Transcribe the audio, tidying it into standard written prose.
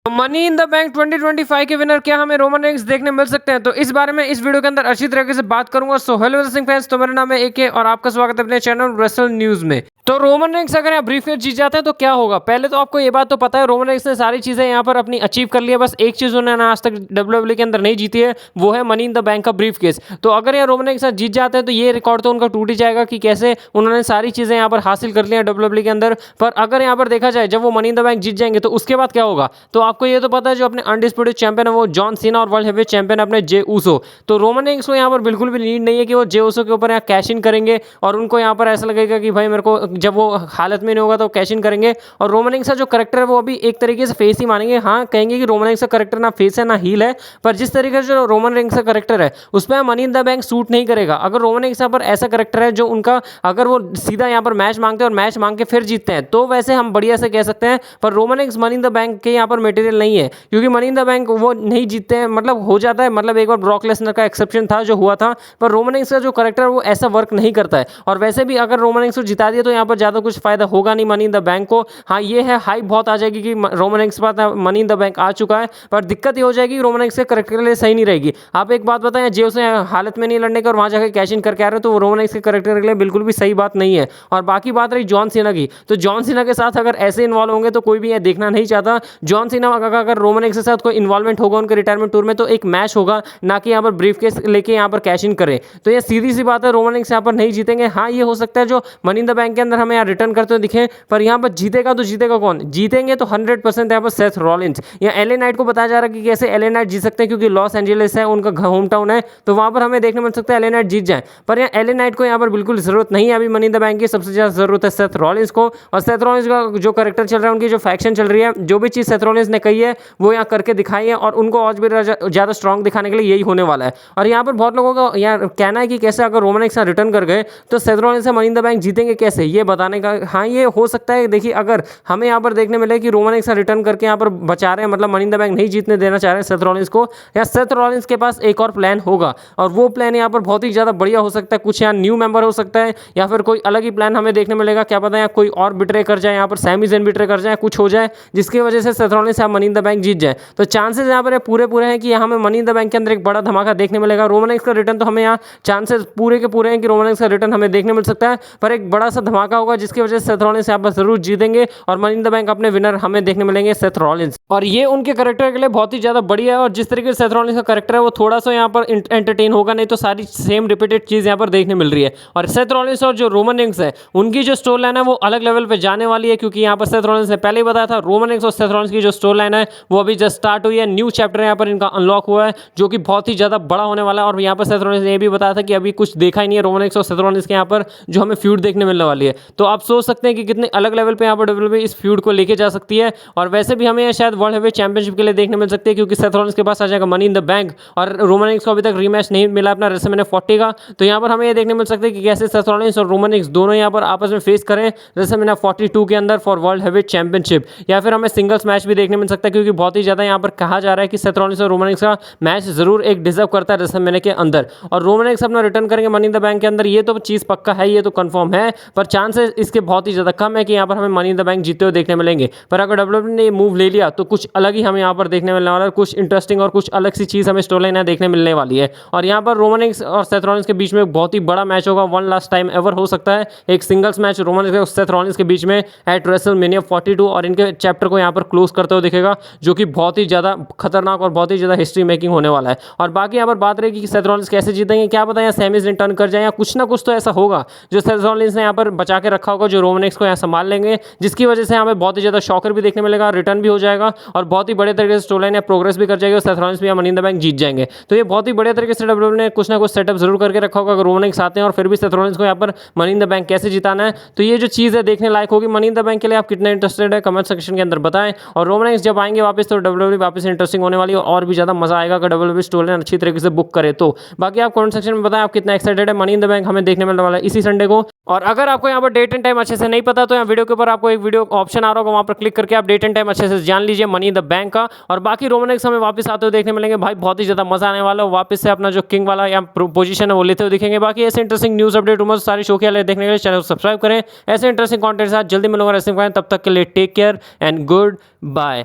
Money in the bank 2025 के winner क्या हमें रोमन रेंस देखने मिल सकते हैं, तो इस बारे में इस वीडियो के अंदर अच्छी तरीके से बात करूंगा। सो हेलो रेसलिंग फैंस, तो मेरा नाम है एके और आपका स्वागत है अपने चैनल रेसल न्यूज में। तो रोमन रेंस अगर यहाँ ब्रीफकेस जीत जाते हैं तो क्या होगा। पहले तो आपको ये बात तो पता है, रोमन रेंस ने सारी चीजें यहाँ पर अपनी अचीव कर ली है। बस एक चीज उन्होंने आज तक डब्ल्यूडब्ल्यूई के अंदर नहीं जीती है, वो है मनी इन द बैंक का ब्रीफकेस। तो अगर यहाँ रोमन रेंस जीत जाते हैं तो ये रिकॉर्ड तो उनका टूट ही जाएगा कि कैसे उन्होंने सारी चीजें यहाँ पर हासिल कर ली है डब्ल्यूडब्ल्यूई के अंदर। पर अगर यहाँ पर देखा जाए, जब वो मनी इन द बैंक जीत जाएंगे तो उसके बाद क्या होगा, तो आपको ये तो पता है जो अपने अनडिस्प्यूटेड चैंपियन है वो जॉन सीना और वर्ल्ड हेवीवेट चैंपियन अपने जे ऊसो। तो रोमन रेंस को यहाँ पर बिल्कुल भी नीड नहीं है कि वो जे ऊसो के ऊपर यहाँ कैश इन करेंगे और उनको यहाँ पर ऐसा लगेगा कि भाई मेरे को, जब वो हालत में नहीं होगा तो कैश इन करेंगे। और रोमन रेंस का जो करेक्टर है वो अभी एक तरीके से फेस ही मानेंगे। हाँ, कहेंगे कि रोमन रेंस का करेक्टर ना फेस है ना हील है, पर जिस तरीके से जो रोमन रेंस का करेक्टर है उस पर money in the bank suit नहीं करेगा। अगर रोमन रेंस पर ऐसा करेक्टर है जो उनका, अगर वो सीधा यहाँ पर मैच मांगते हैं और मैच मांग के फिर जीतते हैं तो वैसे हम बढ़िया से कह सकते हैं। पर Roman Reigns money in the bank के यहाँ पर मटेरियल नहीं है, क्योंकि मनी इन द बैंक वो नहीं जीतते हैं। मतलब हो जाता है, मतलब एक बार ब्रॉक लेसनर का एक्सेप्शन था जो हुआ था, पर रोमन रेंस का जो करेक्टर वो ऐसा वर्क नहीं करता है। और वैसे भी अगर रोमन रेंस को जिता दिया तो यहाँ पर ज़्यादा कुछ फायदा होगा नहीं मनी इन द बैंक को। हाँ, ये है हाइप बहुत आ जाएगी कि रोमन रेंस के पास मनी इन द बैंक आ चुका है, पर दिक्कत ये हो जाएगी रोमन रेंस के करेक्टर के लिए सही नहीं रहेगी। आप एक बात बताएं, जे उसने हालत में नहीं लड़ने का और वहाँ जाकर कैश इन करके आ रहे हो, तो वो रोमन रेंस के करेक्टर के लिए बिल्कुल भी सही बात नहीं है। और बाकी बात रही जॉन सीना की, तो जॉन सीना के साथ अगर ऐसे इन्वॉल्व होंगे तो कोई भी यह देखना नहीं चाहता। जॉन सीना अगर रोमन रेंस के साथ कोई इन्वॉल्वमेंट होगा उनके रिटायरमेंट टूर में तो एक मैच होगा, ना कि यहाँ पर ब्रीफकेस लेके यहाँ पर कैश इन करें। तो ये सीधी सी बात है, रोमन रेंस यहाँ पर नहीं जीतेंगे। हाँ, ये हो सकता है जो मनी इन द बैंक के अंदर हमें यहाँ रिटर्न करते हुए दिखे, पर यहाँ पर जीतेगा तो जीतेगा कौन? जीतेंगे तो 100% यहाँ पर सेथ रॉलिंस या एलए नाइट को बताया जा रहा है कि कैसे एलए नाइट जीत सकते हैं, क्योंकि लॉस एंजेलिस है उनका होम टाउन है, तो वहाँ पर हमें देखने मिल सकता है एलए नाइट जीत जाए। पर यहाँ एलए नाइट को यहाँ पर बिल्कुल जरूरत नहीं है अभी मनी इन द बैंक की। सबसे ज़्यादा जरूरत है सेथ रॉलिंस को, और सेथ रॉलिंस का जो करेक्टर चल रहा है, उनकी जो फैक्शन चल रही है, जो भी चीज़ सेथ रॉलिंस ने कही है वो यहाँ करके दिखाई है, और उनको और भी ज़्यादा स्ट्रॉन्ग दिखाने के लिए यही होने वाला है। और यहाँ पर बहुत लोगों का यहाँ कहना है कि कैसे अगर रोमन रेंस रिटर्न कर गए तो सेथ रॉलिंस से मनी इन द बैंक जीतेंगे कैसे, ये बताने का। हाँ, ये हो सकता है। देखिए, अगर हमें यहाँ पर देखने मिले कि रोमन रेंस रिटर्न करके यहाँ पर बचा रहे हैं, मतलब मनी इन द बैंक नहीं जीतने देना चाह रहे हैं सेथ रॉलिंस को, या सेथ रॉलिंस के पास एक और प्लान होगा, और वो प्लान यहाँ पर बहुत ही ज़्यादा बढ़िया हो सकता है। कुछ यहाँ न्यू मेंबर हो सकता है, या फिर कोई अलग ही प्लान हमें देखने मिलेगा। क्या पता है कोई और बिट्रे कर जाए, यहाँ पर सैमी ज़ेन बिट्रे कर जाए, कुछ हो जाए जिसकी वजह से सेथ रॉलिंस यहाँ मनी इन द बैंक जीत जाए। तो चांसेस यहाँ पर पूरे हैं कि यहाँ हमें मनी इन द बैंक के अंदर एक बड़ा धमाका देखने मिलेगा। रोमन रेंस का रिटर्न तो हमें यहाँ चांसेस पूरे के पूरे हैं कि रोमन रेंस का रिटर्न हमें देखने मिल सकता है, पर एक बड़ा सा धमाका होगा जिसकी वजह से सेथ रॉलिंस यहाँ पर जरूर जीतेंगे और मनी इन द बैंक अपने विनर हमें देखने मिलेंगे सेथ रॉलिंस। और ये उनके करेक्टर के लिए बहुत ही ज्यादा बढ़िया है। और जिस तरीके से सेथ रॉलिंस का करेक्टर है वो थोड़ा सा यहाँ पर एंटरटेन होगा, नहीं तो सारी सेम रिपीटेड चीज यहाँ पर देखने मिल रही है। और सेथ रॉलिंस और जो रोमन रेंस है उनकी जो स्टोरी लाइन है वो अलग लेवल पे जाने वाली है, क्योंकि यहाँ पर सेथ रॉलिंस ने पहले ही बताया था रोमन रेंस और सेथ रॉलिंस की जो स्टोरी लाइन है वो अभी जस्ट स्टार्ट हुई है। न्यू चैप्टर यहाँ पर इनका अनलॉक हुआ है जो कि बहुत ही ज्यादा बड़ा होने वाला है। और यहाँ पर सेथ रॉलिंस ने ये भी बताया था कि अभी कुछ देखा ही नहीं है रोमन रेंस और सेथ रॉलिंस के यहाँ पर जो हमें फ्यूड देखने मिलने वाली है। तो आप सोच सकते हैं कि कितने अलग लेवल पे यहाँ पर डब्ल्यूडब्ल्यूई इस फ्यूड को लेके जा सकती है। और वैसे भी हमें शायद वर्ल्ड हेवीवेट चैंपियनशिप के लिए देखने मिल सकती है, क्योंकि सेथ रॉलिंस के पास आ जाएगा मनी इन द बैंक और रोमन रेंस को अभी तक रीमैच नहीं मिला अपना रेसलमेनिया 40 का। तो यहाँ पर हमें ये देखने मिल सकता है कि कैसे सेथ रॉलिंस और रोमन रेंस दोनों यहाँ पर आपस में फेस करें रेसलमेनिया 42 के अंदर फॉर वर्ल्ड हेवीवेट चैंपियनशिप, या फिर हमें सिंगल्स मैच भी देखने मिल सकता है, क्योंकि बहुत ही ज्यादा यहाँ पर कहा जा रहा है कि सेथ रॉलिंस और रोमन रेंस का मैच जरूर एक डिजर्व करता है रेसलमेनिया के अंदर। और रोमन रेंस अपना रिटर्न करेंगे मनी इन द बैंक के अंदर, ये तो चीज पक्का है, ये तो कंफर्म है। पर चांसेस इसके बहुत ही ज्यादा कम है कि यहाँ पर हमें मनी इन द बैंक जीते हुए देखने मिलेंगे। पर अगर डब्ल्यूडब्ल्यूई ने ये मूव ले लिया तो कुछ अलग ही हमें यहाँ पर देखने मिलने वाला है, कुछ इंटरेस्टिंग और कुछ अलग सी चीज हमें स्टोरी लाइन देखने मिलने वाली है। और यहाँ पर रोमन रेंस और सेथ रॉलिंस के बीच में बहुत ही बड़ा मैच होगा, वन लास्ट टाइम एवर हो सकता है, एक सिंगल्स मैच रोमन रेंस और सेथ रॉलिंस के बीच में एट रेसलमेनिया 42, और इनके चैप्टर को यहाँ पर क्लोज करते हुए दिखेगा, जो कि बहुत ही ज्यादा खतरनाक और बहुत ही ज्यादा हिस्ट्री मेकिंग होने वाला है। और बाकी यहाँ पर बात रहेगी कि सेथ रॉलिंस कैसे जीतेंगे, क्या पता है सैमी ज़ेन टर्न कर जाए, या कुछ ना कुछ तो ऐसा होगा जो सेथ रॉलिंस ने यहाँ पर बचा के रखा होगा, जो रोमन रेंस को यहाँ संभाल लेंगे, जिसकी वजह से यहाँ पर बहुत ही ज्यादा शॉकर भी देखने मिलेगा, रिटर्न भी हो जाएगा, और बहुत ही बड़े तरीके से स्टोरी लाइन प्रोग्रेस भी कर जाएगी, और सेथ रॉलिंस भी मनी इन द बैंक जीत जाएंगे। तो ये बहुत ही बड़े तरीके से डब्ल्यूडब्ल्यूई ने कुछ ना कुछ सेटअप जरूर करके रखा होगा अगर रोमन रेंस आते हैं, और फिर भी सेथ रॉलिंस को यहाँ पर मनी इन द बैंक कैसे जिताना है। तो ये जो चीज़ है देखने लायक होगी। मनी इन द बैंक के लिए आप कितने इंटरेस्टेड है कमेंट सेक्शन के अंदर बताएं। और रोमन रेंस जब आएंगे वापस तो डब्ल्यूडब्ल्यूई वापस इंटरेस्टिंग होने वाली है, और भी ज्यादा मजा आएगा अगर डब्ल्यूडब्ल्यूई स्टोरी लाइन अच्छी तरीके से बुक करे तो। बाकी आप कमेंट सेक्शन में बताएं आप कितना एक्साइटेड है। मनी इन द बैंक हमें देखने मिलने वाला है इसी संडे को। और अगर आपको यहाँ पर डेट एंड टाइम अच्छे से नहीं पता तो यहाँ वीडियो के ऊपर आपको एक वीडियो ऑप्शन आ रहा होगा, वहाँ पर क्लिक करके आप डेट एंड टाइम अच्छे से जान लीजिए मनी इन द बैंक का। और बाकी रोमन रेंस हमें वापस आते हुए देखने मिलेंगे, भाई बहुत ही ज्यादा मजा आने वाला है, वापस से अपना जो किंग वाला या पोजीशन है वो लेते हुए दिखेंगे। बाकी ऐसे इंटरेस्टिंग न्यूज अपडेट रूमर्स सारी शो के देखने के लिए चैनल को सब्सक्राइब करें। ऐसे इंटरेस्टिंग कंटेंट के साथ जल्दी मिलूंगा रेसलिंग फैन, तब तक के लिए take care and good bye.